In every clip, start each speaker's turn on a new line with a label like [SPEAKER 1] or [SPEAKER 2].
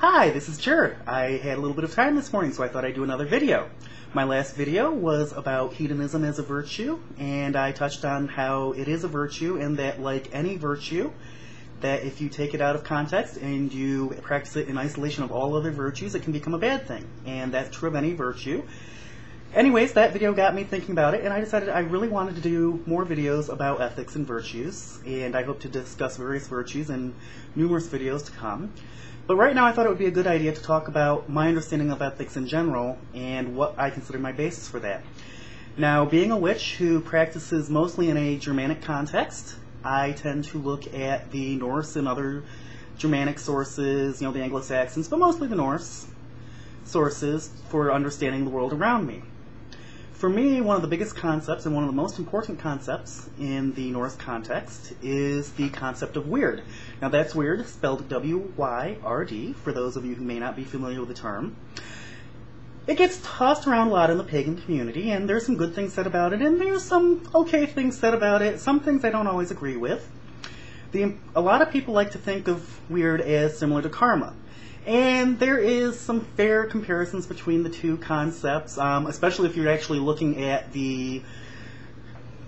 [SPEAKER 1] Hi, this is Wyrd. I had a little bit of time this morning, so I thought I'd do another video. My last video was about hedonism as a virtue, and I touched on how it is a virtue, and that like any virtue, that if you take it out of context and you practice it in isolation of all other virtues, it can become a bad thing. And that's true of any virtue. Anyways, that video got me thinking about it, and I decided I really wanted to do more videos about ethics and virtues, and I hope to discuss various virtues in numerous videos to come. But right now I thought it would be a good idea to talk about my understanding of ethics in general and what I consider my basis for that. Now, being a witch who practices mostly in a Germanic context, I tend to look at the Norse and other Germanic sources, the Anglo-Saxons, but mostly the Norse sources for understanding the world around me. For me, one of the biggest concepts and one of the most important concepts in the Norse context is the concept of Wyrd. Now that's Wyrd, spelled W-Y-R-D, for those of you who may not be familiar with the term. It gets tossed around a lot in the pagan community, and there's some good things said about it, and there's some okay things said about it, some things I don't always agree with. A lot of people like to think of Wyrd as similar to karma. And there is some fair comparisons between the two concepts, especially if you're actually looking at the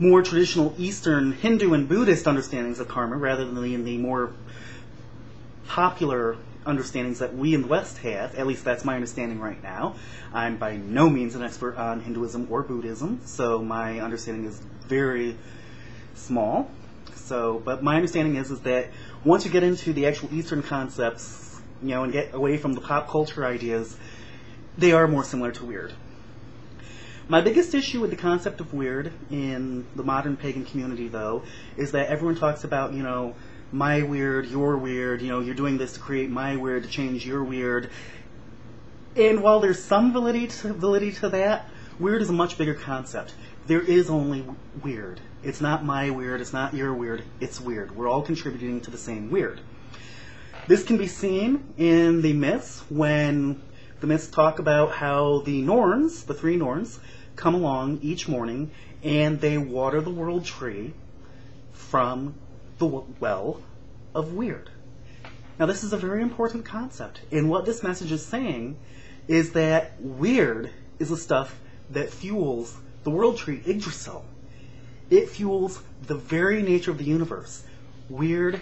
[SPEAKER 1] more traditional Eastern Hindu and Buddhist understandings of karma rather than the more popular understandings that we in the West have. At least that's my understanding right now. I'm by no means an expert on Hinduism or Buddhism, so my understanding is very small. But my understanding is that once you get into the actual Eastern concepts, and get away from the pop culture ideas, they are more similar to Wyrd. My biggest issue with the concept of Wyrd in the modern pagan community, though, is that everyone talks about, my Wyrd, your Wyrd, you're doing this to create my Wyrd, to change your Wyrd. And while there's some validity to that, Wyrd is a much bigger concept. There is only Wyrd. It's not my Wyrd, it's not your Wyrd, it's Wyrd. We're all contributing to the same Wyrd. This can be seen in the myths when the myths talk about how the Norns, the three Norns, come along each morning and they water the world tree from the well of Wyrd. Now this is a very important concept, and what this message is saying is that Wyrd is the stuff that fuels the world tree, Yggdrasil. It fuels the very nature of the universe. Wyrd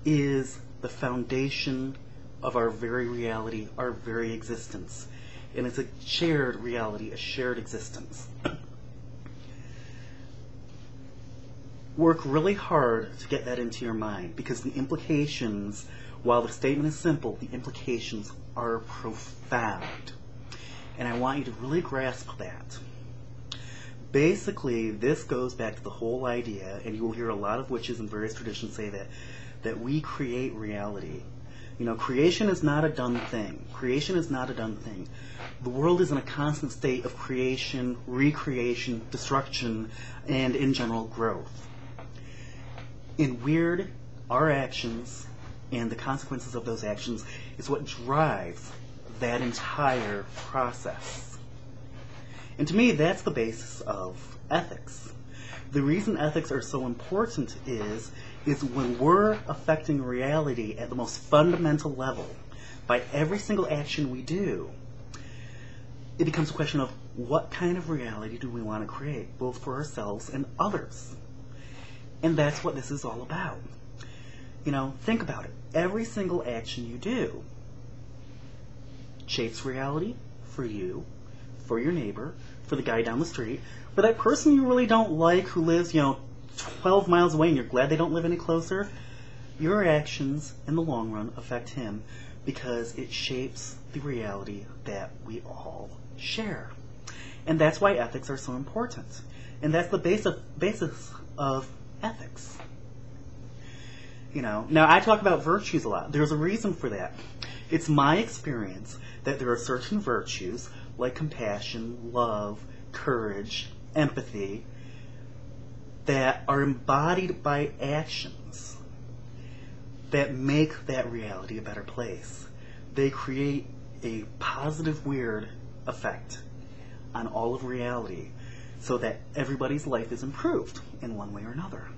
[SPEAKER 1] is the foundation of our very reality, our very existence. And it's a shared reality, a shared existence. Work really hard to get that into your mind, because the implications, while the statement is simple, the implications are profound. And I want you to really grasp that. Basically, this goes back to the whole idea, and you will hear a lot of witches in various traditions say that we create reality. Creation is not a done thing. Creation is not a done thing. The world is in a constant state of creation, recreation, destruction, and in general growth. In Wyrd, our actions and the consequences of those actions is what drives that entire process. And to me, that's the basis of ethics. The reason ethics are so important is when we're affecting reality at the most fundamental level, by every single action we do, it becomes a question of what kind of reality do we want to create, both for ourselves and others. And that's what this is all about. Think about it. Every single action you do shapes reality for you, for your neighbor, for the guy down the street, for that person you really don't like who lives, 12 miles away and you're glad they don't live any closer. Your actions in the long run affect him because it shapes the reality that we all share. And that's why ethics are so important. And that's the basis of ethics. Now I talk about virtues a lot. There's a reason for that. It's my experience that there are certain virtues like compassion, love, courage, empathy, that are embodied by actions that make that reality a better place. They create a positive Wyrd effect on all of reality so that everybody's life is improved in one way or another.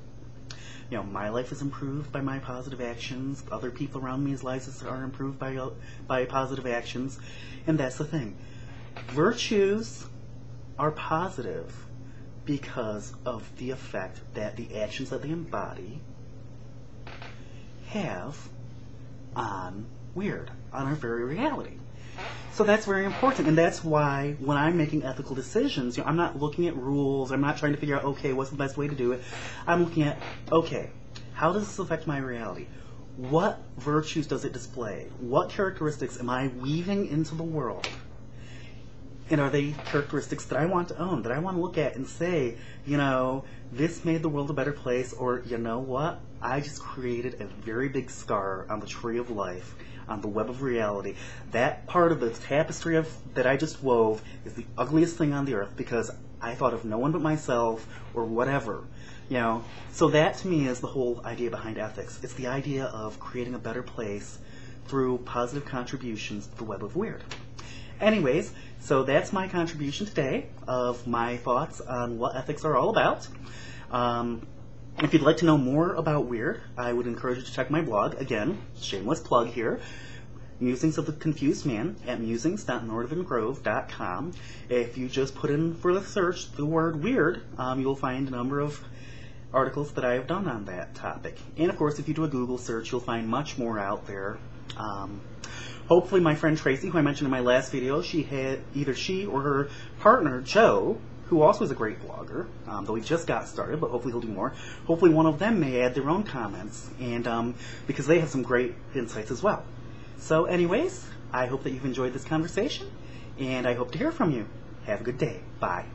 [SPEAKER 1] You know, my life is improved by my positive actions. Other people around me's lives are improved by positive actions. And that's the thing. Virtues are positive because of the effect that the actions that they embody have on Wyrd, on our very reality. So that's very important, and that's why when I'm making ethical decisions, you know, I'm not looking at rules, I'm not trying to figure out, okay, what's the best way to do it. I'm looking at, okay, how does this affect my reality? What virtues does it display? What characteristics am I weaving into the world? And are they characteristics that I want to own, that I want to look at and say, you know, this made the world a better place, or you know what, I just created a very big scar on the tree of life, on the web of reality. That part of the tapestry that I just wove is the ugliest thing on the earth because I thought of no one but myself or whatever. You know, so that to me is the whole idea behind ethics. It's the idea of creating a better place through positive contributions to the web of Wyrd. Anyways, so that's my contribution today of my thoughts on what ethics are all about. If you'd like to know more about Wyrd, I would encourage you to check my blog. Again, shameless plug here, Musings of the Confused Man at musings.northerngrove.com. If you just put in for the search the word Wyrd, you'll find a number of articles that I have done on that topic. And of course, if you do a Google search, you'll find much more out there. Hopefully my friend Tracy, who I mentioned in my last video, either she or her partner, Joe, who also is a great blogger, though he just got started, but hopefully he'll do more. Hopefully one of them may add their own comments, and because they have some great insights as well. So anyways, I hope that you've enjoyed this conversation, and I hope to hear from you. Have a good day. Bye.